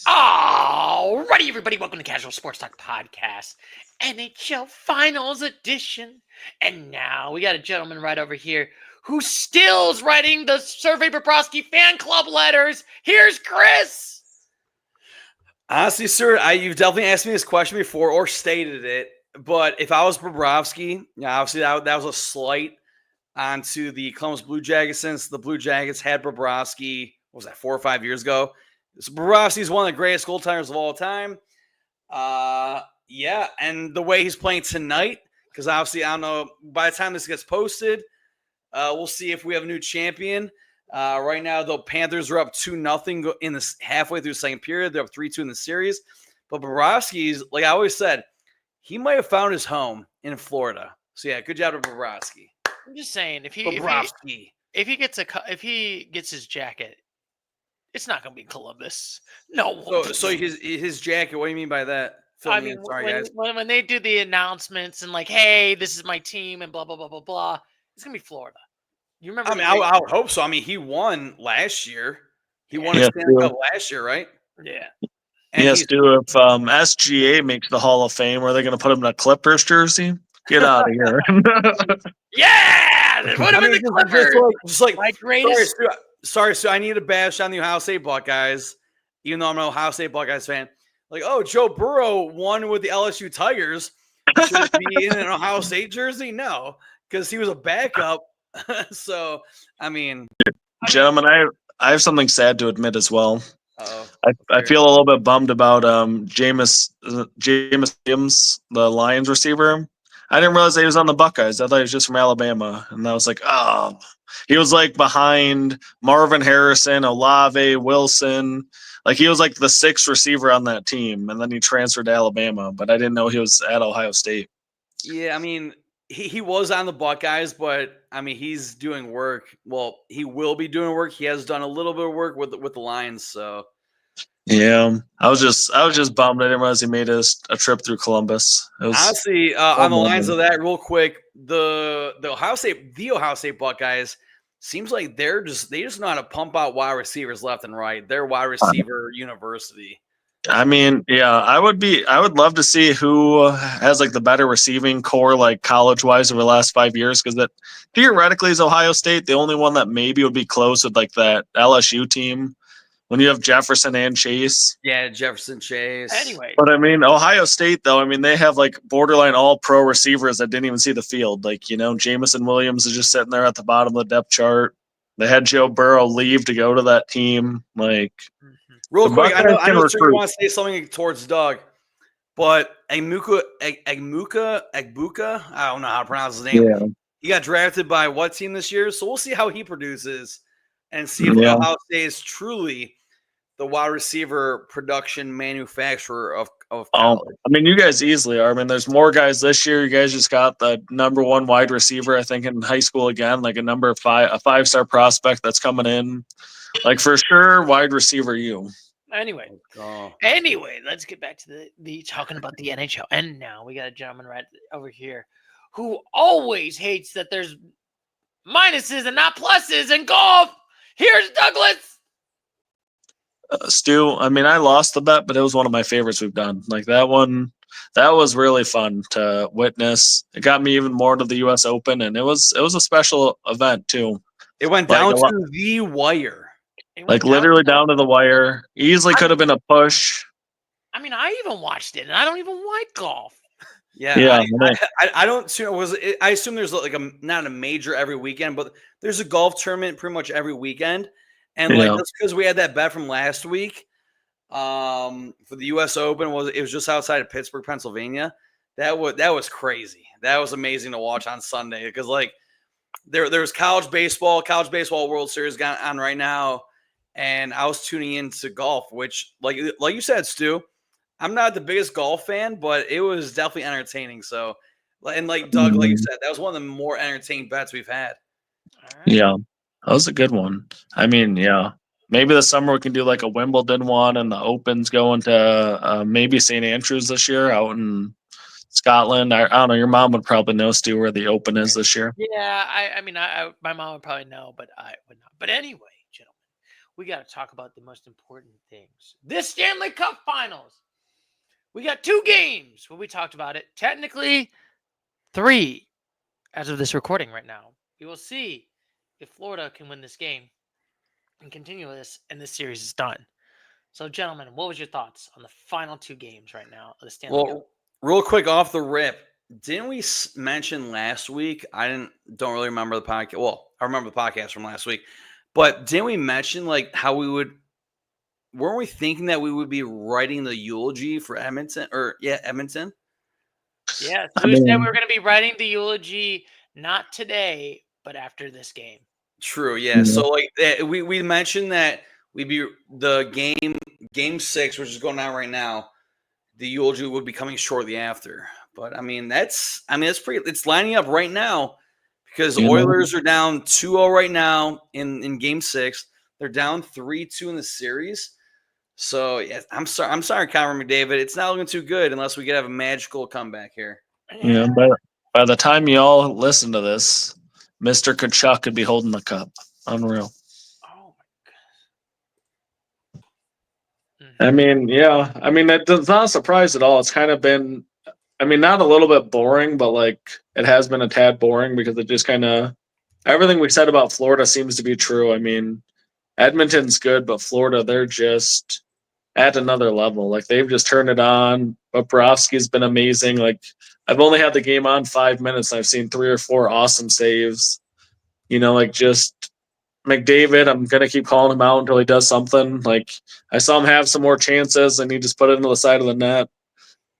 Alrighty, everybody, welcome to Casual Sports Talk Podcast, NHL Finals edition. And now we got a gentleman right over here who still's writing the Survey Bobrovsky fan club letters. Here's Chris. Honestly, sir, you've definitely asked me this question before or stated it, but if I was Bobrovsky, obviously that was a slight onto the Columbus Blue Jackets since the Blue Jackets had Bobrovsky, what was that, 4 or 5 years ago? So Bobrovsky is one of the greatest goaltenders of all time. Yeah, and the way he's playing tonight, because obviously I don't know, by the time this gets posted, we'll see if we have a new champion. Right now, the Panthers are up 2-0 in this halfway through the second period. They're up 3-2 in the series. But Bobrovsky's, like I always said, he might have found his home in Florida. So yeah, good job to Bobrovsky. I'm just saying, if he gets his jacket, it's not going to be Columbus. No. So his jacket. What do you mean by that? I mean, when they do the announcements and like, hey, this is my team and blah blah blah blah blah, it's gonna be Florida. You remember? I mean, I would hope so. I mean, he won last year. He won a Stanley Cup last year, right? Yeah. And yes, Stu. If SGA makes the Hall of Fame, are they going to put him in a Clippers jersey? Get out of here! Yeah, put him in the Clippers. Just like my greatest. Sorry, Stu. I need to bash on the Ohio State Buckeyes, even though I'm an Ohio State Buckeyes fan. Like, oh, Joe Burrow won with the LSU Tigers. Should be in an Ohio State jersey? No, because he was a backup. So, I mean, gentlemen, I have something sad to admit as well. Uh-oh. I feel a little bit bummed about Jameis Williams, the Lions receiver. I didn't realize he was on the Buckeyes. I thought he was just from Alabama, and I was like, oh, he was like behind Marvin Harrison, Olave, Wilson. Like he was like the sixth receiver on that team, and then he transferred to Alabama. But I didn't know he was at Ohio State. Yeah, I mean, he was on the Buckeyes, but I mean, he's doing work. Well, he will be doing work. He has done a little bit of work with the Lions. So, yeah, I was just bummed. I didn't realize he made a trip through Columbus. Honestly, on the lines of that, real quick, the Ohio State Buckeyes seems like they just know how to pump out wide receivers left and right. They're wide receiver university. I mean, yeah, I would love to see who has like the better receiving core, like college wise, over the last 5 years. Because that theoretically is Ohio State, the only one that maybe would be close with like that LSU team when you have Jefferson and Chase. Yeah, Jefferson, Chase. Anyway, but I mean, Ohio State though, I mean, they have like borderline all pro receivers that didn't even see the field. Like, you know, Jamison Williams is just sitting there at the bottom of the depth chart. They had Joe Burrow leave to go to that team. Like. Real quick, I know you want to say something towards Doug, but Egbuka, I don't know how to pronounce his name. Yeah. He got drafted by what team this year? So we'll see how he produces and see if Ohio State is truly the wide receiver production manufacturer of college. I mean, you guys easily are. I mean, there's more guys this year. You guys just got the number one wide receiver, I think, in high school again, like a five-star prospect that's coming in. Like, for sure, wide receiver you. Anyway, let's get back to the talking about the NHL. And now we got a gentleman right over here who always hates that there's minuses and not pluses in golf. Here's Douglas. Stu, I mean, I lost the bet, but it was one of my favorites we've done. Like that one, that was really fun to witness. It got me even more to the U.S. Open, and it was a special event too. It went down to the wire. Like literally down to the wire. Easily could have been a push. I mean, I even watched it, and I don't even like golf. Yeah. I don't assume I assume there's like not a major every weekend, but there's a golf tournament pretty much every weekend. And like that's because we had that bet from last week. For the U.S. Open it was just outside of Pittsburgh, Pennsylvania. That was crazy. That was amazing to watch on Sunday because like there's college baseball World Series going on right now. And I was tuning into golf, which, like you said, Stu, I'm not the biggest golf fan, but it was definitely entertaining. So, and like Doug, like you said, that was one of the more entertaining bets we've had. All right. Yeah, that was a good one. I mean, yeah, maybe this summer we can do like a Wimbledon one, and the Open's going to maybe St. Andrews this year out in Scotland. I don't know. Your mom would probably know, Stu, where the Open is this year. Yeah, I mean, my mom would probably know, but I would not. But anyway. we got to talk about the most important things. This Stanley Cup Finals. We got 2 games. Well, we talked about it. Technically, 3 as of this recording right now. We will see if Florida can win this game and continue this, and this series is done. So, gentlemen, what was your thoughts on the final 2 games right now of the Stanley Cup? Real quick off the rip, didn't we mention last week? I don't really remember the podcast. Well, I remember the podcast from last week, but didn't we mention like how we would? Weren't we thinking that we would be writing the eulogy for Edmonton? Edmonton. Yeah, so we said we were going to be writing the eulogy not today, but after this game. True. Yeah. So like we mentioned that we'd be the game 6, which is going on right now. The eulogy would be coming shortly after. But I mean, it's lining up right now because Oilers are down 2-0 right now in game 6. They're down 3-2 in the series. So yeah, I'm sorry, Connor McDavid. It's not looking too good unless we could have a magical comeback here. Yeah, but by the time y'all listen to this, Mr. Kachuk could be holding the cup. Unreal. Oh my god. I mean, yeah. I mean, it's not a surprise at all. It's kind of been, I mean, not a little bit boring, but like it has been a tad boring because it just kind of everything we said about Florida seems to be true. I mean, Edmonton's good, but Florida, they're just at another level. Like they've just turned it on. Bobrovsky's been amazing. Like I've only had the game on 5 minutes. And I've seen 3 or 4 awesome saves. You know, like just McDavid, I'm going to keep calling him out until he does something. Like I saw him have some more chances and he just put it into the side of the net.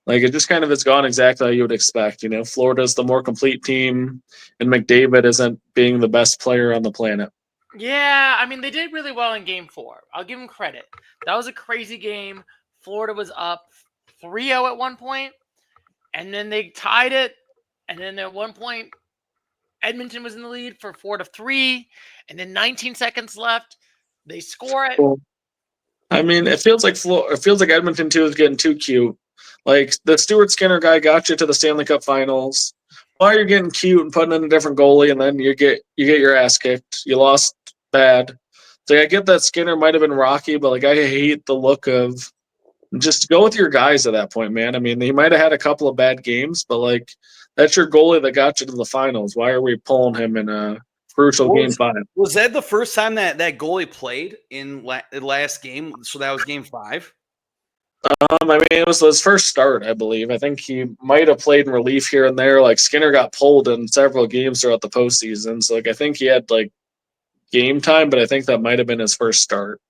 Like it just kind of has gone exactly how you would expect. You know, Florida's the more complete team and McDavid isn't being the best player on the planet. Yeah, I mean, they did really well in game 4. I'll give them credit. That was a crazy game. Florida was up 3-0 at one point, and then they tied it. And then at one point, Edmonton was in the lead for 4-3, and then 19 seconds left. They score it. Well, I mean, it feels like Edmonton too is getting too cute. Like the Stuart Skinner guy got you to the Stanley Cup Finals. Why are you getting cute and putting in a different goalie, and then you get your ass kicked? You lost bad. So I get that Skinner might have been rocky, but like I hate the look of just go with your guys at that point, man. I mean, he might have had a couple of bad games, but like that's your goalie that got you to the finals. Why are we pulling him in a crucial game 5? Was that the first time that goalie played in the last game? So that was game 5. I mean, it was his first start, I believe. I think he might have played in relief here and there. Like Skinner got pulled in several games throughout the postseason, so like I think he had like game time, but I think that might have been his first start.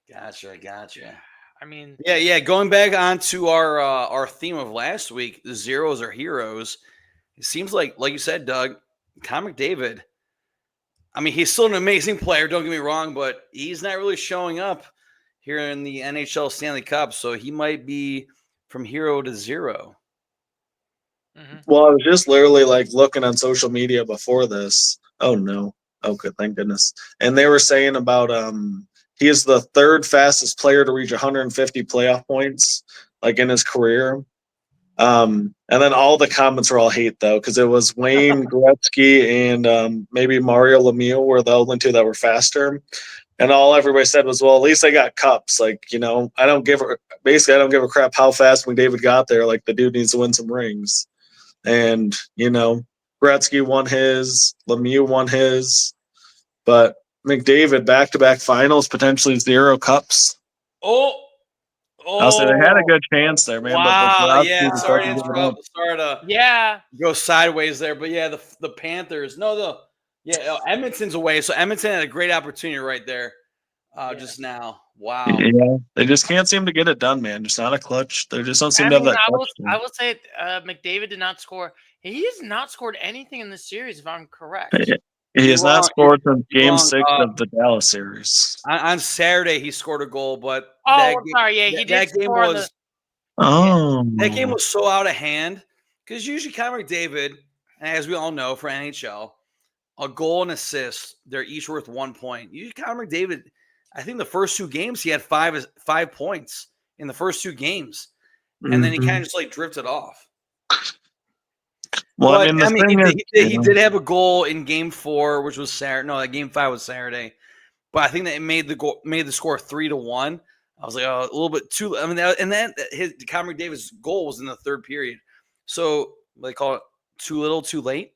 Gotcha. I mean, yeah. Going back onto our theme of last week, the zeros are heroes. It seems like you said, Doug, Connor McDavid. I mean, he's still an amazing player. Don't get me wrong, but he's not really showing up here in the NHL Stanley Cup, so he might be from hero to zero. Mm-hmm. Well, I was just literally like looking on social media before this. Oh no. Okay, thank goodness. And they were saying about he is the 3rd fastest player to reach 150 playoff points like in his career. And then all the comments were all hate though, because it was Wayne Gretzky and maybe Mario Lemieux were the only 2 that were faster. And all everybody said was, well, at least they got cups. Like, you know, I don't give a crap how fast McDavid got there. Like the dude needs to win some rings. And, you know, Gretzky won his, Lemieux won his, but McDavid back-to-back finals, potentially 0 cups. I'll say they had a good chance there, man. Wow, but yeah. Sorry to interrupt. Sorry to go sideways there, but yeah, the Panthers. Edmonton's away, so Edmonton had a great opportunity right there just now. Wow. Yeah, they just can't seem to get it done, man. Just not a clutch. They just don't seem to have that. I will say McDavid did not score. He has not scored anything in this series, if I'm correct. He has not scored since game 6 of the Dallas series. On Saturday, he scored a goal, but sorry, yeah, he did score. That game was so out of hand because usually Connor McDavid, as we all know for NHL, a goal and assist, they're each worth 1 point. Usually Connor McDavid, I think the first 2 games he had 5 points in the first 2 games, and then he kind of just like drifted off. Well, but, he did have a goal in game 4, which was Saturday. No, game 5 was Saturday. but I think that it made the score 3-1. I was like, oh, a little bit too. I mean, and then Connor McDavid's goal was in the third period, so they call it too little, too late.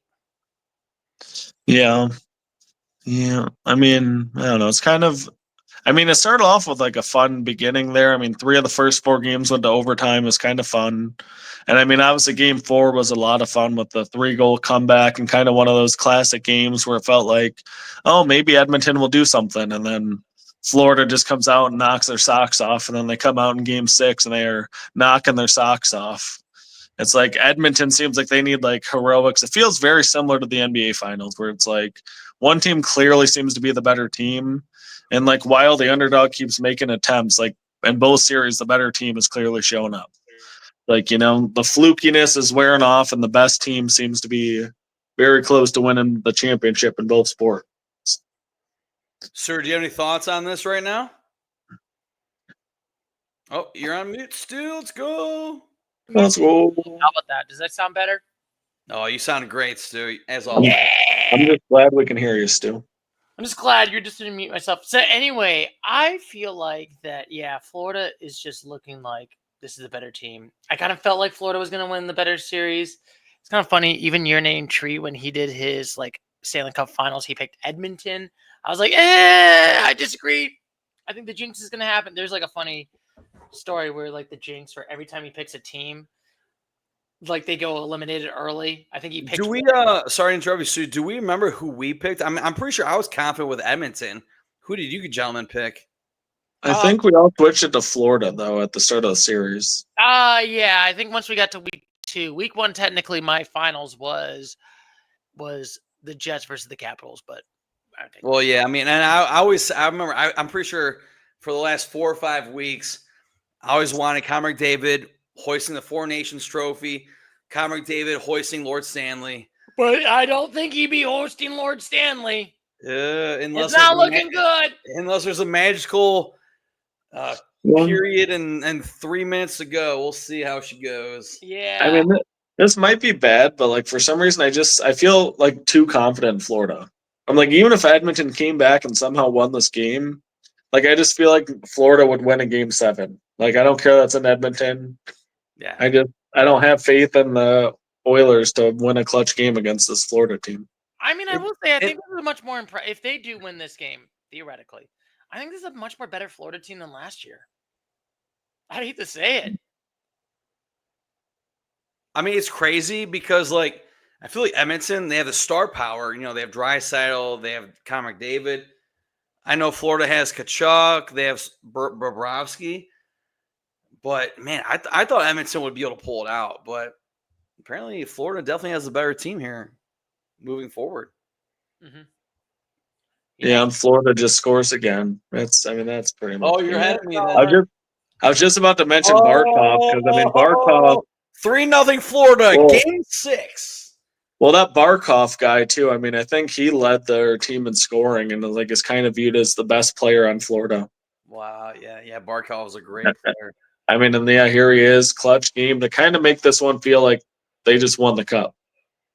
Yeah. I mean, I don't know. It's kind of. I mean, it started off with like a fun beginning there. I mean, 3 of the first 4 games went to overtime. It was kind of fun. And I mean, obviously, game 4 was a lot of fun with the 3-goal comeback and kind of one of those classic games where it felt like, oh, maybe Edmonton will do something. And then Florida just comes out and knocks their socks off. And then they come out in game 6 and they are knocking their socks off. It's like Edmonton seems like they need like heroics. It feels very similar to the NBA Finals where it's like one team clearly seems to be the better team. And like while the underdog keeps making attempts, like in both series, the better team is clearly showing up. Like, the flukiness is wearing off, and the best team seems to be very close to winning the championship in both sports. Sir, do you have any thoughts on this right now? Oh, you're on mute, Stu. Let's go. Let's go. How about that? Does that sound better? Oh, you sound great, Stu, as always. Yeah. I'm just glad we can hear you, Stu. I'm just glad you're just going to mute myself. So anyway, I feel like that, Florida is just looking like this is a better team. I kind of felt like Florida was going to win the better series. It's kind of funny. Even your name, Tree, when he did his Stanley Cup Finals, he picked Edmonton. I was like, I disagree. I think the jinx is going to happen. There's a funny story where the jinx, for every time he picks a team, they go eliminated early. I think he picked. Do we? Sorry to interrupt you, Stu. Do we remember who we picked? I'm pretty sure I was confident with Edmonton. Who did you gentlemen pick? I think we all switched it to Florida though at the start of the series. Yeah. I think once we got to week 2, week 1, technically my finals was the Jets versus the Capitals, but I think. Well, yeah. I mean, and I remember. I'm pretty sure for the last 4 or 5 weeks, I always wanted Connor McDavid hoisting the Four Nations trophy, Connor McDavid hoisting Lord Stanley. But I don't think he'd be hosting Lord Stanley. Unless it's not looking good. Unless there's a magical period and 3 minutes to go. We'll see how she goes. Yeah. I mean, this might be bad, but for some reason, I feel too confident in Florida. I'm even if Edmonton came back and somehow won this game, I just feel like Florida would win a game 7. I don't care that's in Edmonton. Yeah. I don't have faith in the Oilers to win a clutch game against this Florida team. I mean, I will say, I think this is a much more if they do win this game, theoretically, I think this is a much more better Florida team than last year. I hate to say it. I mean, it's crazy because, I feel like Edmonton, they have the star power. They have Draisaitl, they have Connor McDavid. I know Florida has Tkachuk, they have Bobrovsky. But, man, I thought Edmonton would be able to pull it out. But apparently Florida definitely has a better team here moving forward. Mm-hmm. Yeah, and Florida just scores again. That's pretty much. Oh, you're ahead of me then. I was just about to mention Barkov because Barkov 3-0 Florida, game 6. Well, that Barkov guy too. I think he led their team in scoring and is kind of viewed as the best player on Florida. Wow, yeah, Barkov was a great player. And here he is, clutch game to kind of make this one feel like they just won the cup.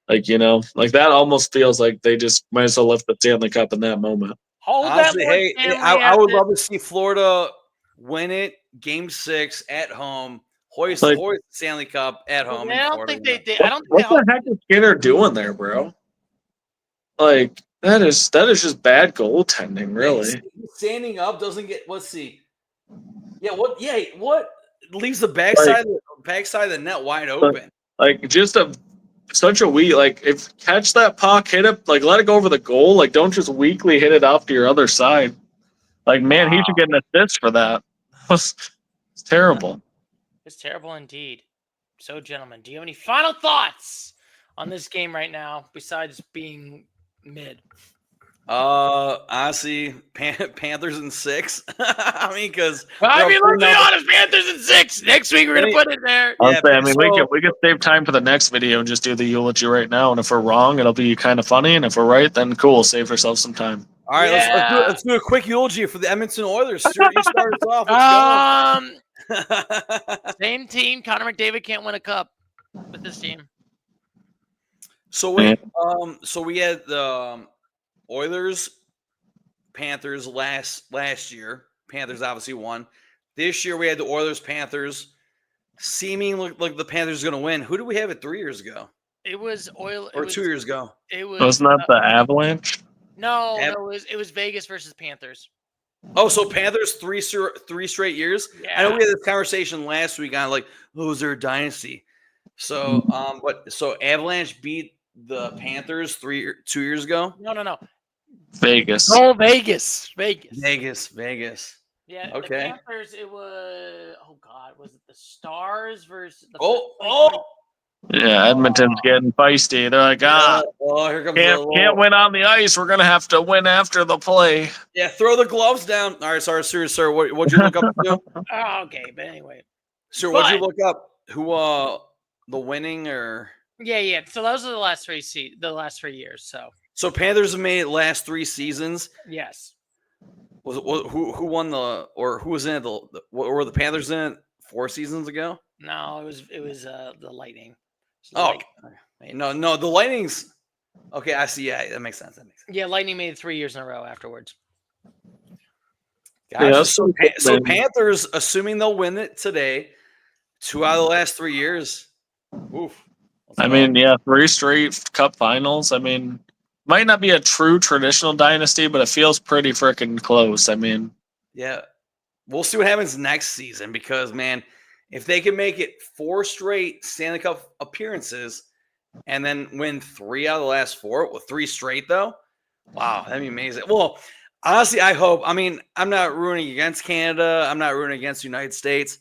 That almost feels like they just might as well lift the Stanley Cup in that moment. Honestly, hey, I would love to see Florida win it, game 6 at home, hoist the Stanley Cup at home. I don't think they did. What the heck is Skinner doing there, bro? That is just bad goaltending, really. Standing up doesn't get. Let's see. Yeah, what? Yeah, what leaves the backside of the net wide open? Such a if catch that puck, hit it, let it go over the goal. Don't just weakly hit it off to your other side. Man, he should get an assist for that. It's terrible. It's terrible indeed. So, gentlemen, do you have any final thoughts on this game right now besides being mid? Honestly, Panthers in 6. Because let's be honest, Panthers in 6. Next week we're gonna put it there. We could save time for the next video and just do the eulogy right now. And if we're wrong, it'll be kind of funny. And if we're right, then cool, save ourselves some time. All right, let's do a quick eulogy for the Edmonton Oilers. Stuart, you start us off. Let's go. Same team. Connor McDavid can't win a cup with this team. So wait, so we had the Oilers Panthers last year. Panthers obviously won. This year we had the Oilers Panthers. Seeming like the Panthers are going to win. Who did we have it 3 years ago? It was Oil. Or 2 years ago? It was. Wasn't that the Avalanche? No, it was Vegas versus Panthers. Oh, so Panthers three straight years? Yeah. I know we had this conversation last week on like, oh, is there a dynasty? So, so Avalanche beat the Panthers 2 years ago? No. Vegas. Oh, Vegas. Yeah. Okay. The Panthers. It was. Oh God, was it the Stars versus? Yeah, Edmonton's getting feisty. They're like, here comes can't win on the ice. We're gonna have to win after the play. Yeah, throw the gloves down. All right, sorry, sir. What'd you look up to? Oh, okay, but anyway. Sir, what'd you look up? Who the winning or? Yeah. So those are the last 3 years. So Panthers have made it last 3 seasons. Yes. Who won who was in it? Were the Panthers in it 4 seasons ago? No, it was the Lightning. Oh, no, the Lightning's okay. I see. Yeah, that makes sense. Yeah, Lightning made it 3 years in a row afterwards. Gotcha. Yeah, so Panthers, assuming they'll win it today, 2 out of the last 3 years. Oof. I mean, 3 straight Cup Finals. I mean, might not be a true traditional dynasty, but it feels pretty freaking close. I mean, yeah, we'll see what happens next season because, man, if they can make it 4 straight Stanley Cup appearances and then win 3 out of the last 4 with 3 straight, though, wow, that'd be amazing. Well, honestly, I hope. I mean, I'm not rooting against Canada. I'm not rooting against the United States,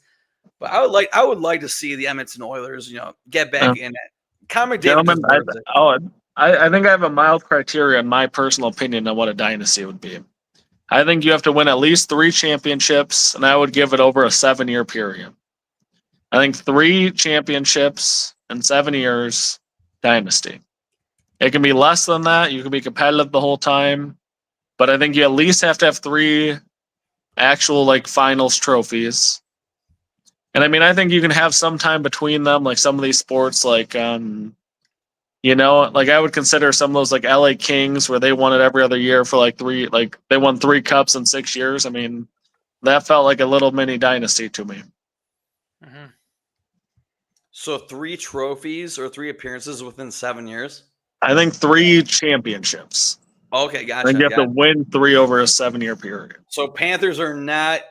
but I would like to see the Edmonton Oilers, get back in it. Connor McDavid. I think I have a mild criteria in my personal opinion on what a dynasty would be. I think you have to win at least 3 championships, and I would give it over a 7-year period. I think 3 championships in 7 years, dynasty. It can be less than that. You can be competitive the whole time. But I think you at least have to have 3 actual finals trophies. And I mean, I think you can have some time between them, like some of these sports, I would consider some of those LA Kings where they won it every other year for 3, they won 3 cups in 6 years. I mean, that felt like a little mini dynasty to me. Mm-hmm. So 3 trophies or 3 appearances within 7 years? I think 3 championships. Okay, gotcha. And you have to win 3 over a 7-year period. So Panthers are not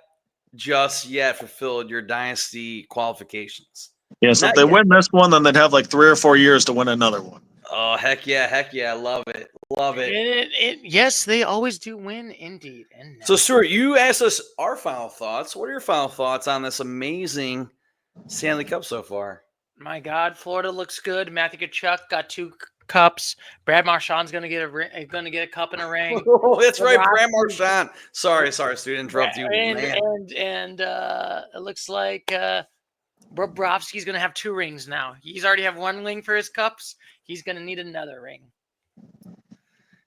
just yet fulfilled your dynasty qualifications. Yeah, so if they win this one, then they'd have 3 or 4 years to win another one. Oh, heck yeah. Love it. Yes, they always do win, indeed. So, Stuart, you asked us our final thoughts. What are your final thoughts on this amazing Stanley Cup so far? My God, Florida looks good. Matthew Tkachuk got 2 cups. Brad Marchand's gonna get a cup and a ring. Oh, that's right, Brad Marchand. Sorry, Stuart, interrupt you. And it looks like Bobrovsky's gonna have 2 rings now. He's already have 1 ring for his cups. He's gonna need another ring.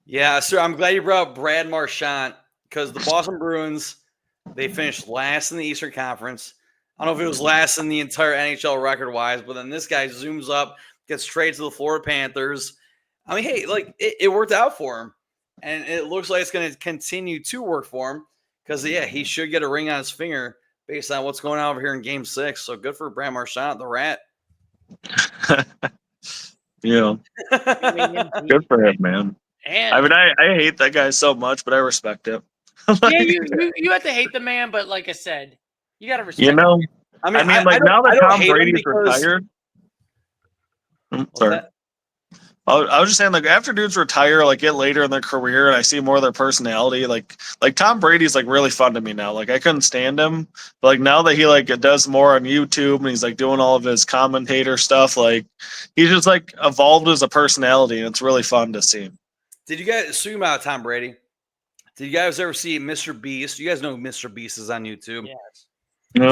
Yeah, sir. I'm glad you brought up Brad Marchand because the Boston Bruins, they finished last in the Eastern Conference. I don't know if it was last in the entire NHL record-wise, but then this guy zooms up, gets straight to the Florida Panthers. I mean, hey, it worked out for him, and it looks like it's going to continue to work for him because, he should get a ring on his finger based on what's going on over here in Game 6. So good for Brad Marchand, the Rat. Yeah. Good for him, man. And I mean, I hate that guy so much, but I respect him. You have to hate the man, but like I said, you got to respect him. I mean, now that Tom Brady's retired. Sorry. I was just saying, after dudes retire, get later in their career, and I see more of their personality. Like Tom Brady's really fun to me now. I couldn't stand him, but now that he does more on YouTube and he's doing all of his commentator stuff, he's just evolved as a personality, and it's really fun to see. Did you guys assume about Tom Brady? Did you guys ever see Mr. Beast? You guys know who Mr. Beast is on YouTube. Yes. We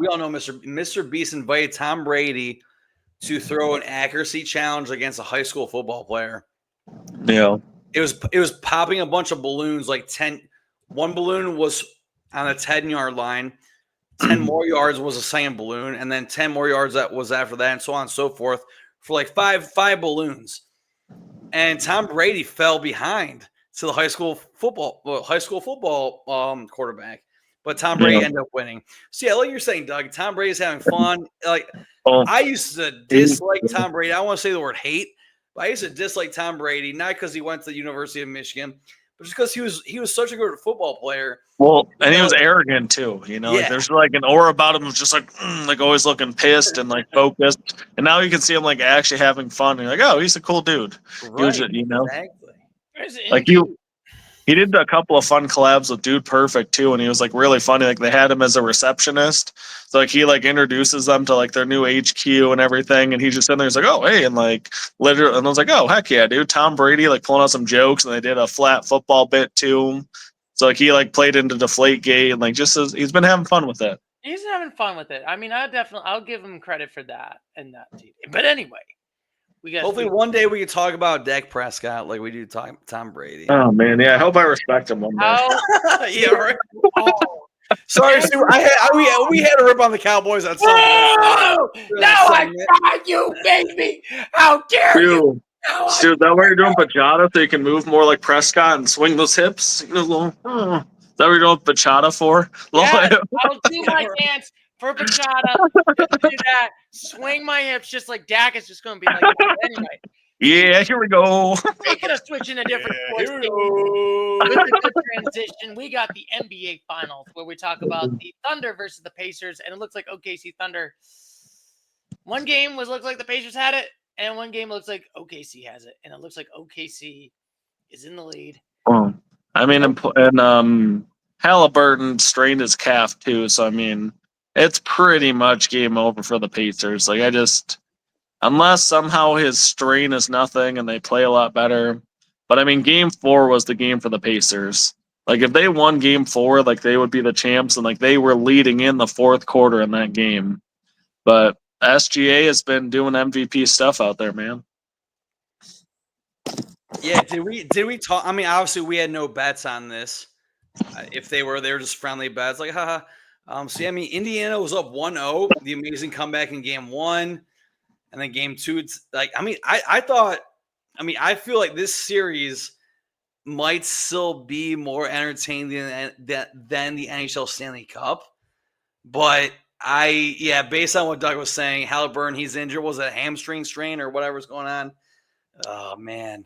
all know Mr. Beast invited Tom Brady to throw an accuracy challenge against a high school football player. Yeah. It was popping a bunch of balloons, 10. One balloon was on a 10-yard line. 10 more yards was a second balloon, and then 10 more yards that was after that, and so on and so forth for five balloons. And Tom Brady fell behind to the high school football quarterback. But Tom Brady ended up winning. So yeah, like you're saying, Doug, Tom Brady's having fun. Like I used to dislike Tom Brady. I don't want to say the word hate, but I used to dislike Tom Brady, not because he went to the University of Michigan, but just because he was such a good football player. Well, and he was arrogant too. Like there's like an aura about him, was just like always looking pissed and like focused. And now you can see him like actually having fun. And you're like, oh, he's a cool dude. Right. He was, Exactly. like he did a couple of fun collabs with Dude Perfect too, and he was like really funny. Like they had him as a receptionist, so like he like introduces them to like their new HQ and everything, and he's just in there. He's like, "Oh, hey," and like literally, and I was like, "Oh, heck yeah, dude!" Tom Brady like pulling out some jokes, and they did a flat football bit too. So like he like played into Deflategate, and like he's been having fun with it. He's having fun with it. I mean, I'll give him credit for that and that. But anyway. Hopefully one day we can talk about Dak Prescott like we do Tom Brady. Oh man, yeah. I hope I respect him one day. Yeah, right. Oh. Sorry, Stu. We had to rip on the Cowboys at some point. No, I got you, baby. How dare you? Stu, is that why you're doing Bachata so you can move more like Prescott and swing those hips? Is that what you're doing Bachata for? Yeah, I'll do my dance for Bachata. Do that. Swing my hips just like Dak is just going to be like that. Anyway. Yeah, here we go. Speaking of switching to different sports, with a good transition, we got the NBA Finals where we talk about the Thunder versus the Pacers, and it looks like OKC Thunder. One game looks like the Pacers had it, and one game looks like OKC has it, and it looks like OKC is in the lead. I mean, and Halliburton strained his calf too, so I mean, it's pretty much game over for the Pacers. Like unless somehow his strain is nothing and they play a lot better. But I mean, game 4 was the game for the Pacers. Like if they won game 4, like they would be the champs, and like they were leading in the fourth quarter in that game. But SGA has been doing MVP stuff out there, man. Yeah, did we talk? I mean, obviously we had no bets on this. If they were just friendly bets, like haha. So yeah, I mean, Indiana was up 1-0, the amazing comeback in game 1, and then game 2. It's like, I mean, I feel like this series might still be more entertaining than the NHL Stanley Cup, but based on what Doug was saying, Halliburton, he's injured. Was it a hamstring strain or whatever's going on? Oh man.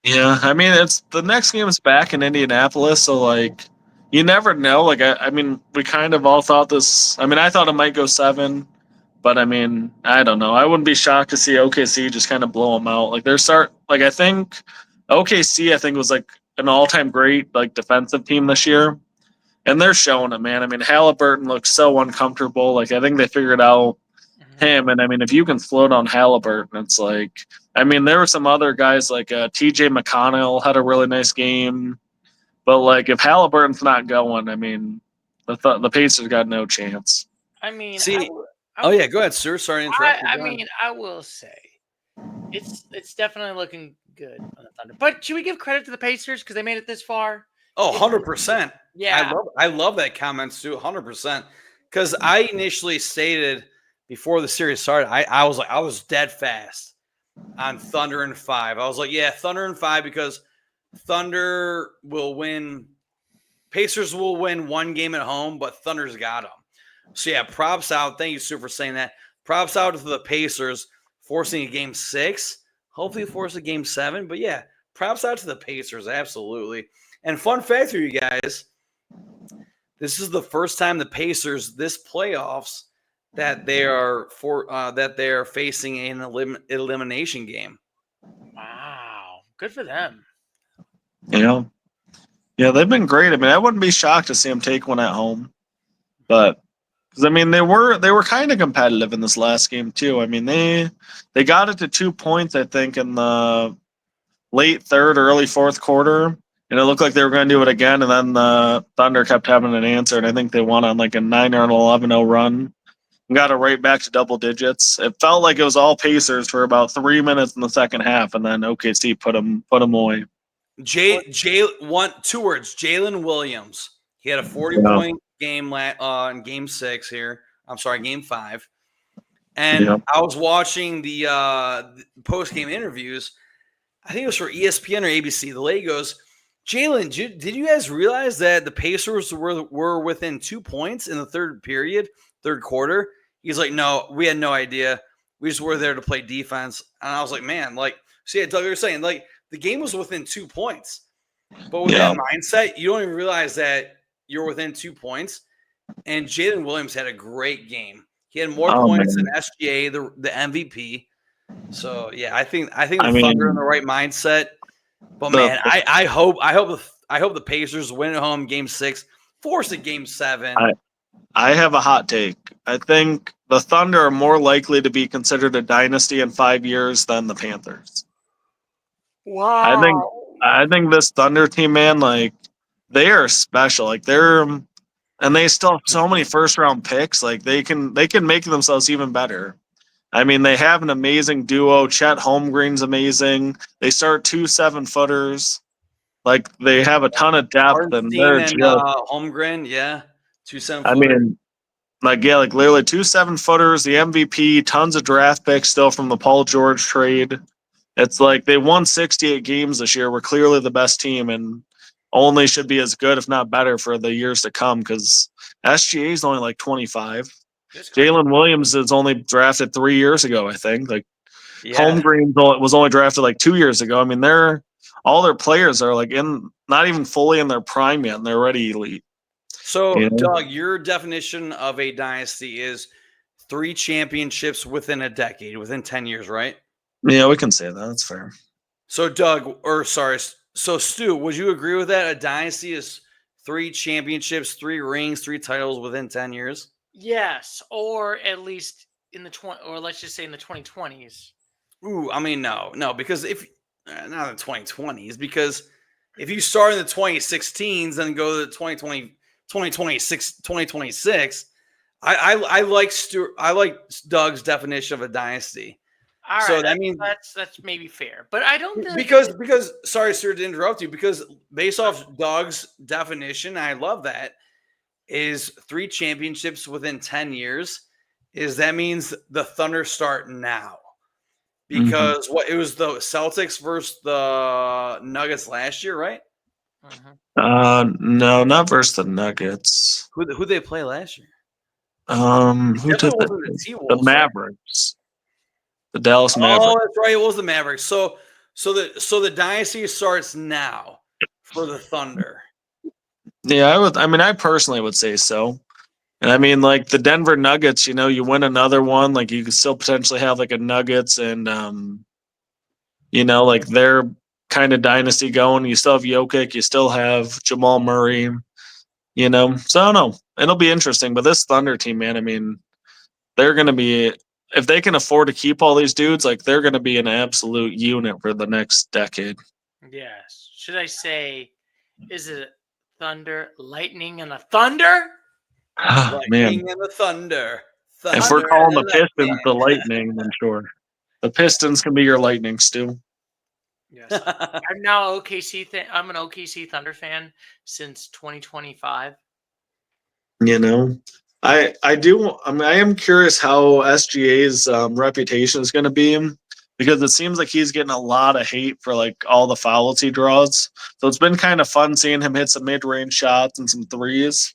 Yeah, I mean, it's the next game is back in Indianapolis, so like you never know. Like I mean, we kind of all thought this. I mean, I thought it might go 7, but I mean, I don't know. I wouldn't be shocked to see OKC just kind of blow them out. Like I think OKC, I think was like an all-time great like defensive team this year, and they're showing it, man. I mean, Halliburton looks so uncomfortable. Like I think they figured out him, and I mean, if you can slow down Halliburton, it's like. I mean, there were some other guys like TJ McConnell had a really nice game, but like if Halliburton's not going, I mean, the Pacers got no chance. I mean, go ahead, sir. Sorry to interrupt. I will say, it's definitely looking good on the Thunder. But should we give credit to the Pacers because they made it this far? Oh, 100%. Yeah, I love that comment, Stu. 100%. Because I initially stated before the series started, I was dead fast on Thunder in 5. I was like, yeah, Thunder in 5 because Thunder will win. Pacers will win one game at home, but Thunder's got them. So, yeah, props out. Thank you, Stu, for saying that. Props out to the Pacers forcing a game 6. Hopefully force a game 7. But, yeah, props out to the Pacers. Absolutely. And fun fact for you guys, this is the first time the Pacers this playoffs that they are facing an elimination game. Wow, good for them. Yeah, they've been great. I mean, I wouldn't be shocked to see them take one at home, but because I mean they were kind of competitive in this last game too. I mean they got it to 2 points I think in the late third, early fourth quarter, and it looked like they were going to do it again. And then the Thunder kept having an answer, and I think they won on like a 9 or an 11-0 run. Got it right back to double digits. It felt like it was all Pacers for about 3 minutes in the second half, and then OKC put them away. Two words. Jalen Williams. He had a 40-point game in Game 6 here. I'm sorry, Game 5. And I was watching the post-game interviews. I think it was for ESPN or ABC. The lady goes, Jalen, did you guys realize that the Pacers were within 2 points in the third quarter? He's like, no, we had no idea. We just were there to play defense. And I was like, man, like, see, so Doug, you're saying, like, the game was within 2 points. But with that mindset, you don't even realize that you're within 2 points. And Jalen Williams had a great game. He had more points than SGA, the MVP. So, yeah, I think the Thunder in the right mindset. But man, I hope the Pacers win at home Game 6, force a Game 7. I have a hot take. I think the Thunder are more likely to be considered a dynasty in 5 years than the Panthers. Wow. I think this Thunder team, man, like they are special. Like and they still have so many first round picks. Like they can make themselves even better. I mean, they have an amazing duo. Chet Holmgren's amazing. They start 2 7-footers. Like they have a ton of depth, and they're just Holmgren, yeah, 2 7-footers. I mean, like literally 2 7-footers. The MVP, tons of draft picks still from the Paul George trade. It's like they won 68 games this year. We're clearly the best team, and only should be as good, if not better, for the years to come. Because SGA is only like 25. Jalen Williams is only drafted 3 years ago, I think. Like Holmgren was only drafted like 2 years ago. I mean, all their players are like not even fully in their prime yet, and they're already elite. So, Doug, your definition of a dynasty is 3 championships within a decade, within 10 years, right? Yeah, we can say that. That's fair. So, Stu, would you agree with that? A dynasty is 3 championships, 3 rings, 3 titles within 10 years? Yes, or at least in let's just say in the 2020s. Ooh, I mean, no, because not in the 2020s, because if you start in the 2016s and go to the 2026, I like Doug's definition of a dynasty. All right, so that means that's maybe fair, but I don't think because sorry, sir, to interrupt you, because based off Doug's definition, I love that, is 3 championships within 10 years. That means the Thunder start now. Because it was the Celtics versus the Nuggets last year, right? No, not versus the Nuggets. Who they play last year? Who did the Mavericks? The Dallas Mavericks. Oh, that's right. It was the Mavericks. So the dynasty starts now for the Thunder. Yeah, I personally would say so. And I mean, like the Denver Nuggets, you win another one, like you could still potentially have like a Nuggets and, like their kind of dynasty going. You still have Jokic, you still have Jamal Murray, So I don't know. It'll be interesting. But this Thunder team, man, I mean, they're going to be, if they can afford to keep all these dudes, like they're going to be an absolute unit for the next decade. Yes. Should I say, is it Thunder, Lightning, and a Thunder? Lightning and the Thunder. If we're calling the Pistons the Lightning, then sure. The Pistons can be your Lightning, Stu. Yes. I'm now OKC. I'm an OKC Thunder fan since 2025. I am curious how SGA's reputation is going to be, because it seems like he's getting a lot of hate for like all the fouls he draws. So it's been kind of fun seeing him hit some mid-range shots and some threes.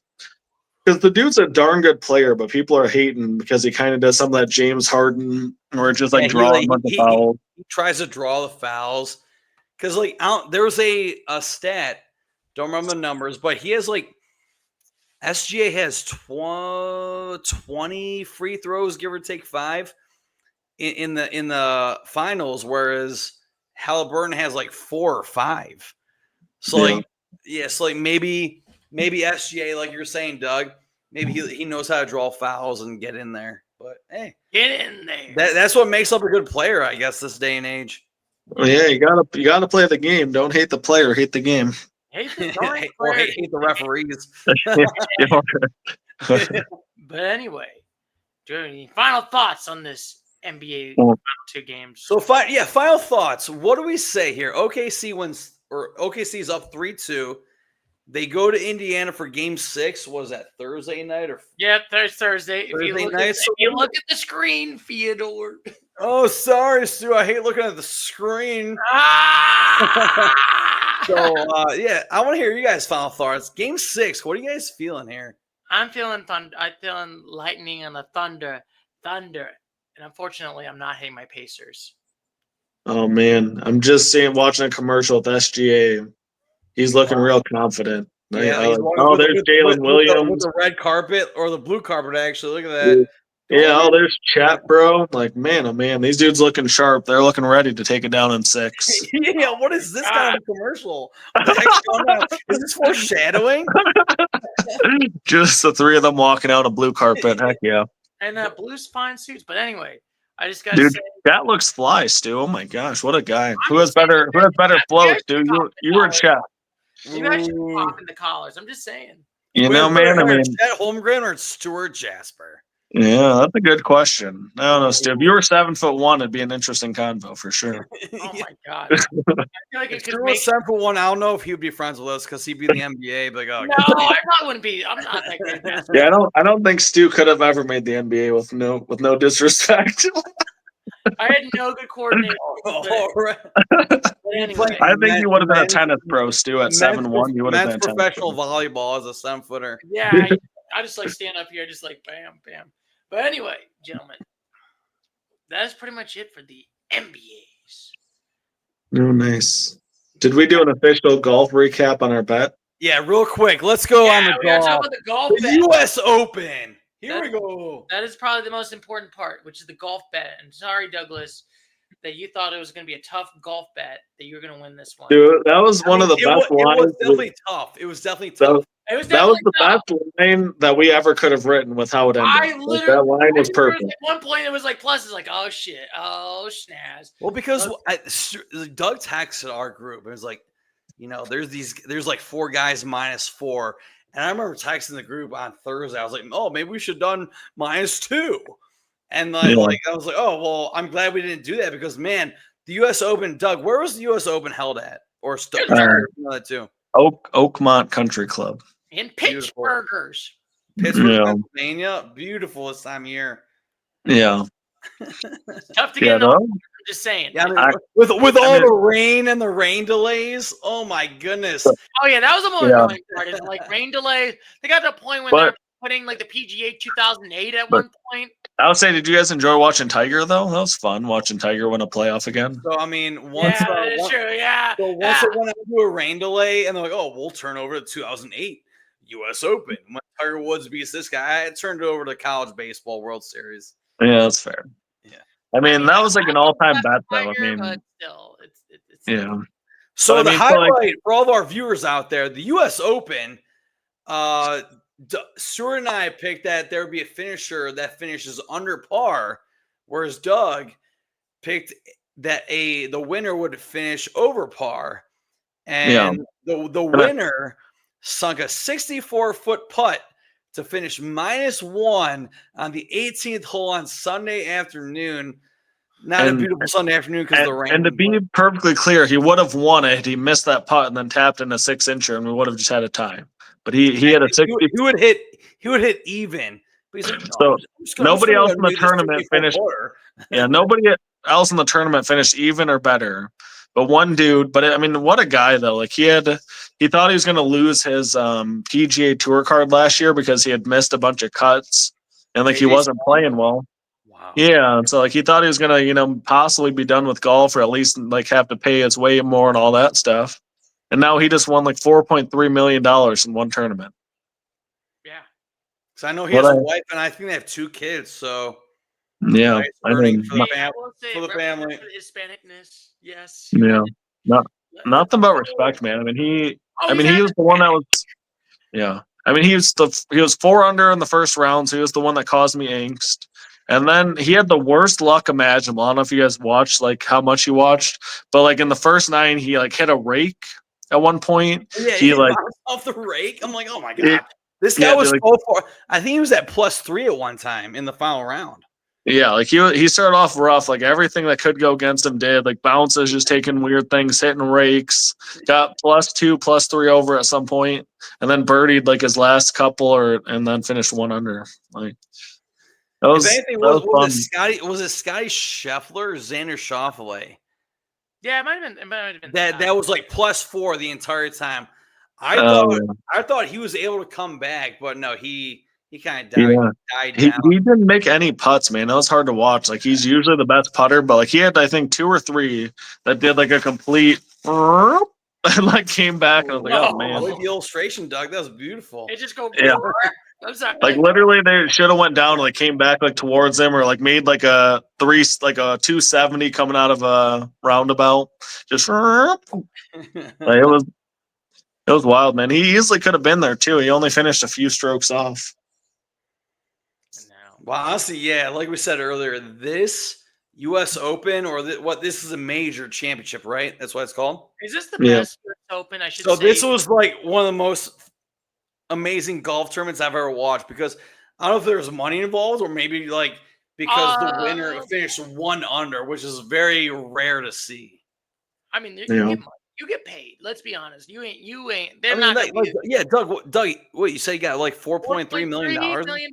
Because the dude's a darn good player, but people are hating because he kind of does some of that James Harden, where it's just like drawing the fouls. He tries to draw the fouls. Because there was a stat, don't remember the numbers, but he has SGA has 20 free throws, give or take 5, in the finals, whereas Halliburton has 4 or 5. So maybe SGA, like you're saying, Doug, maybe he knows how to draw fouls and get in there. But hey, get in there. That's what makes up a good player, I guess, this day and age. Well, yeah, you gotta play the game. Don't hate the player, hate the game. Hate the referees. But anyway, do you have any final thoughts on this NBA final 2 games? So final thoughts. What do we say here? OKC's up 3-2. They go to Indiana for Game 6. Was that Thursday night or? Yeah, Thursday. If you look at the screen, Fyodor. Oh, sorry, Stu. I hate looking at the screen. So yeah, I want to hear you guys' final thoughts. Game 6. What are you guys feeling here? I'm feeling thunder. I'm feeling lightning and the thunder, and unfortunately, I'm not hitting my Pacers. Oh man, I'm just watching a commercial with SGA. He's looking real confident. Yeah, there's Jalen Williams with the red carpet or the blue carpet. Actually, look at that. Yeah, there's Chat, bro. Like, man, oh man, these dudes looking sharp. They're looking ready to take it down in 6. Yeah, what is this kind of a commercial? What the heck's going on? Is this foreshadowing? Just the 3 of them walking out a blue carpet. Heck yeah. And Blue's fine suits. But anyway, I just got to say. That looks fly, Stu. Oh my gosh, what a guy. Who has better flow, Stu? You were Chat. You guys should be popping the collars. I'm just saying. You know, man, I mean. Chet Holmgren or Stuart Jasper? Yeah, that's a good question. I don't know, Stu. If you were 7'1", it'd be an interesting convo for sure. Oh my god! I feel like if Drew was 7'1", I don't know if he would be friends with us because he'd be in the NBA. But no, I probably wouldn't be. I'm not that good. Yeah, I don't think Stu could have ever made the NBA with no disrespect. I had no good coordination. Anyway, I think you would have been a tennis pro, Stu, at 7'1". You would have been a professional volleyball as a 7-footer. Yeah, I just like stand up here, just like bam, bam. But anyway, gentlemen, that's pretty much it for the NBAs. Oh, nice. Did we do an official golf recap on our bet? Yeah, real quick. Let's go on the golf. Talk about the golf bet. U.S. Open. Here we go. That is probably the most important part, which is the golf bet. And sorry, Douglas, that you thought it was going to be a tough golf bet that you were going to win this one. Dude, that was one of the best lines. It was definitely tough. It was definitely tough. That was the best line that we ever could have written with how it ended. That line was perfect. At one point, it was like pluses, like, oh shit, oh snaz. Well, because Doug texted our group. It was like, there's like 4 guys -4. And I remember texting the group on Thursday. I was like, oh, maybe we should have done -2. And I was like, oh, well, I'm glad we didn't do that because, man, the U.S. Open, Doug, where was the U.S. Open held at? Or that too? Oakmont Country Club. In Pittsburgh, Pennsylvania. Beautiful this time of year. Yeah. Tough to get I'm just saying. Yeah, with all the rain and the rain delays. Oh my goodness. Oh yeah, that was the most annoying part. Like rain delays. They got to a point when they're putting like the PGA 2008 at one point. I would say, did you guys enjoy watching Tiger though? That was fun watching Tiger win a playoff again. So I mean, once So once it went into a rain delay, and they're like, "Oh, we'll turn over to 2008 U.S. Open." When Tiger Woods beats this guy, it turned over to college baseball World Series. Yeah, that's fair. Yeah, I mean that was like an all-time bet though. I mean, but still, it's yeah. So the highlight for all of our viewers out there, the U.S. Open. Stuart and I picked that there would be a finisher that finishes under par, whereas Doug picked that the winner would finish over par, and the winner sunk a 64-foot putt to finish -1 on the 18th hole on Sunday afternoon. Not a beautiful Sunday afternoon because of the rain. And to be perfectly clear, he would have won it. He missed that putt and then tapped in a 6-incher, and we would have just had a tie. But he had a 60. He would hit even. But he's like, so nobody else in the tournament finished. Yeah, nobody else in the tournament finished even or better. But one dude. But I mean, what a guy though! Like he thought he was going to lose his PGA Tour card last year because he had missed a bunch of cuts and like he wasn't playing well. Wow. Yeah, so like he thought he was going to possibly be done with golf or at least like have to pay his way more and all that stuff. And now he just won like $4.3 million in one tournament. Yeah. Because I know he has a wife, and I think they have 2 kids. So yeah, I mean, for the family, Hispanicness, yes. Yeah, nothing but respect, man. I mean, he was the one that was. Yeah, I mean, he was 4 under in the first round, so he was the one that caused me angst. And then he had the worst luck imaginable. I don't know if you guys watched like how much he watched, but like in the first 9, he like hit a rake at one point. Yeah, he like off the rake. I'm like, oh my god, this guy was so far. I think he was at +3 at one time in the final round. Yeah, like he started off rough. Like everything that could go against him did. Like bounces, just taking weird things, hitting rakes. Got +2, +3 over at some point, and then birdied like his last couple, and then finished 1 under. Like. Was it Scotty Scheffler or Xander Schauffele Yeah, it might have been That was like +4 the entire time. I thought he was able to come back, but no, he kind of died He down. didn't make any putts, man. That was hard to watch. Like he's usually the best putter, but like he had I think 2 or 3 that did like a complete and like came back and I was like, oh man. I like the illustration, Doug. That was beautiful. It just go. Yeah. I'm sorry. Like literally, they should have went down and like came back like towards them or like made like a 270 coming out of a roundabout. Just like, it was wild, man. He easily could have been there too. He only finished a few strokes off. Well, honestly, yeah, like we said earlier, this U.S. Open this is a major championship, right? That's what it's called. Is this the best U.S. Open? I should say. So this was like one of the most amazing golf tournaments I've ever watched because I don't know if there was money involved or maybe like because the winner finished 1 under, which is very rare to see. I mean, you get paid. Let's be honest. You ain't. They're not. Doug. What you say? You got like $4.3 million. $4 million.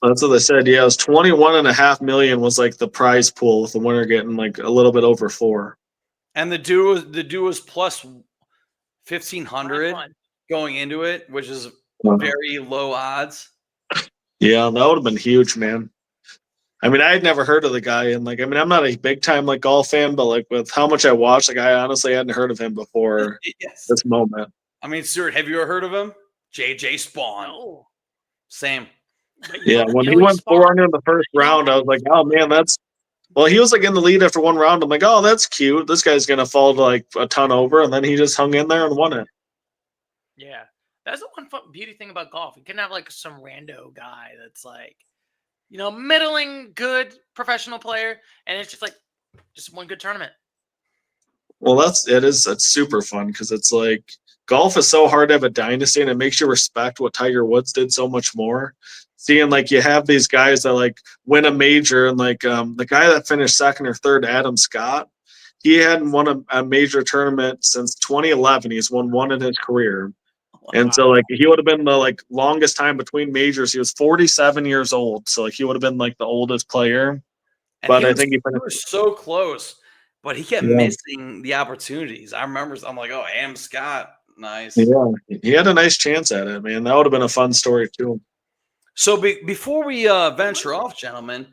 That's what they said. Yeah, it was 21.5 million was like the prize pool with the winner getting like a little bit over 4. And the duo was plus 1,500 going into it, which is very low odds. Yeah, that would have been huge, man. I mean, I had never heard of the guy, and like, I mean, I'm not a big time like golf fan, but like with how much I watched, like I honestly hadn't heard of him before this moment. I mean, Stuart, have you ever heard of him? JJ Spawn. No. Same. Yeah, when he went 400 in the first round, I was like, oh man, well, he was like in the lead after 1 round. I'm like, oh, that's cute. This guy's gonna fall to like a ton over, and then he just hung in there and won it. Yeah, that's the one beauty thing about golf. You can have like some rando guy that's like, middling good professional player, and it's just like one good tournament. Well, that's super fun because it's like golf is so hard to have a dynasty, and it makes you respect what Tiger Woods did so much more. Seeing like you have these guys that like win a major, and like the guy that finished second or third, Adam Scott, he hadn't won a major tournament since 2011. He's won 1 in his career. And so like he would have been the like longest time between majors. He was 47 years old. So like he would have been like the oldest player. But I think he was so close, but he kept missing the opportunities. I remember I'm like, oh, Adam Scott, nice. Yeah, he had a nice chance at it, man. That would have been a fun story too. So before we venture off, gentlemen,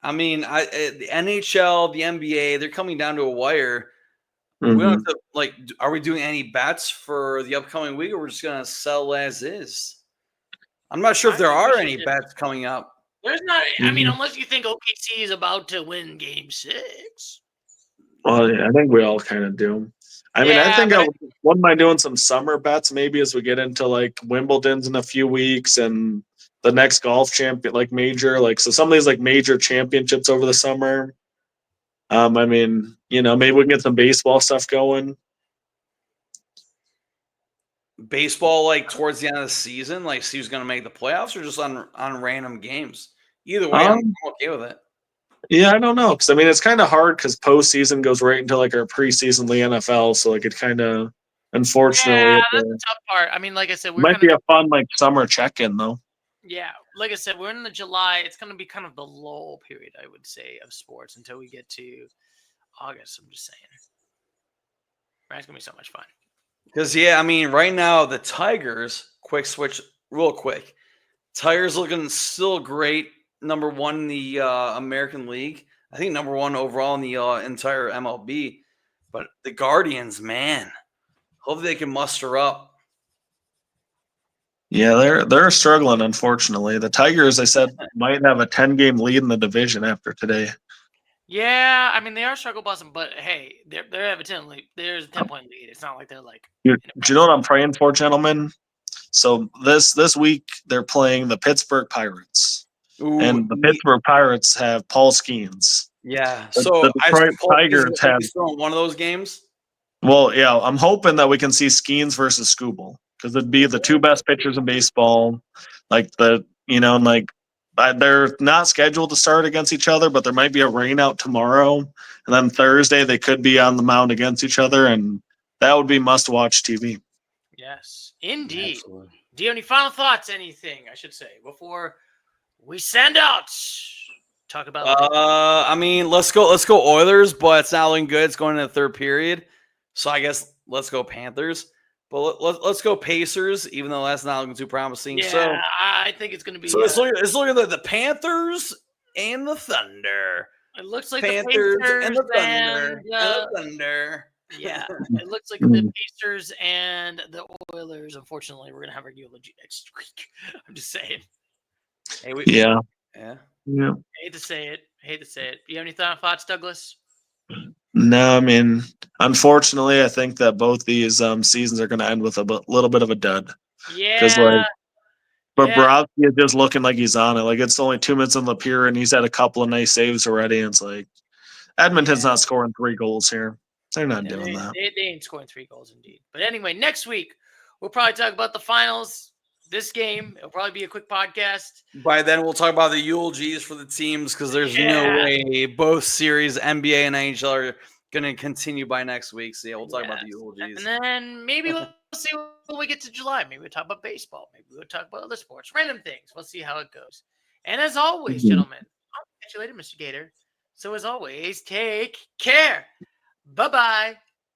I mean, the NHL, the NBA, they're coming down to a wire. We don't have to, like, are we doing any bets for the upcoming week, or we're just gonna sell as is? I'm not sure if there are any bets coming up. There's not. I mean, unless you think OKC is about to win Game 6. Well, yeah, I think we all kind of do. I mean, I think wouldn't mind doing some summer bets maybe as we get into like Wimbledon's in a few weeks and the next golf champion, like major, like so some of these like major championships over the summer. I mean, maybe we can get some baseball stuff going. Baseball, like towards the end of the season, like see who's going to make the playoffs, or just on random games. Either way, I'm okay with it. Yeah, I don't know because I mean it's kind of hard because postseason goes right into like our preseason the NFL, so like it kind of unfortunately that's the tough part. I mean, like I said, might be a fun like summer check-in though. Yeah, like I said, we're in the July. It's going to be kind of the lull period, I would say, of sports until we get to August. I'm just saying. It's going to be so much fun. Because, I mean, right now, the Tigers, quick switch, real quick. Tigers looking still great. Number 1 in the American League. I think number 1 overall in the entire MLB. But the Guardians, man, hopefully they can muster up. Yeah, they're struggling, unfortunately. The Tigers, I said, might have a 10-game lead in the division after today. Yeah, I mean, they are struggle busting, but hey, they're evidently there's a 10-point lead. It's not like they're like. Do you know what I'm praying for, gentlemen? So this week they're playing the Pittsburgh Pirates, and the Pittsburgh Pirates have Paul Skeens. Yeah, so the Detroit Tigers have one of those games. Well, yeah, I'm hoping that we can see Skeens versus Skubal because it'd be the 2 best pitchers in baseball. Like they're not scheduled to start against each other, but there might be a rainout tomorrow, and then Thursday they could be on the mound against each other, and that would be must-watch TV. Yes, indeed. Absolutely. Do you have any final thoughts? Anything I should say before we send out talk about? I mean, let's go Oilers, but it's not looking good. It's going into the third period, so I guess let's go Panthers. But let's go Pacers, even though that's not looking too promising. Yeah, so I think it's going to be. So it's looking at the Panthers and the Thunder. It looks like Panthers the Pacers and the Thunder and the Thunder. Yeah, it looks like the Pacers and the Oilers. Unfortunately, we're gonna have our eulogy next week. I'm just saying. Hey, yeah. Hate to say it. You have any thoughts, Douglas? No, I mean, unfortunately, I think that both these seasons are going to end with a little bit of a dud. Yeah. But Bobrovsky is just looking like he's on it. Like, it's only 2 minutes on the pier, and he's had a couple of nice saves already. And it's like, Edmonton's not scoring 3 goals here. They're not doing that. They ain't scoring 3 goals, indeed. But anyway, next week, we'll probably talk about the finals. This game, it'll probably be a quick podcast. By then, we'll talk about the eulogies for the teams because there's no way both series, NBA and NHL, are going to continue by next week. So, we'll talk about the eulogies. And then maybe we'll see when we get to July. Maybe we'll talk about baseball. Maybe we'll talk about other sports, random things. We'll see how it goes. And as always, gentlemen, I'll catch you later, Mr. Gator. So as always, take care. Bye-bye.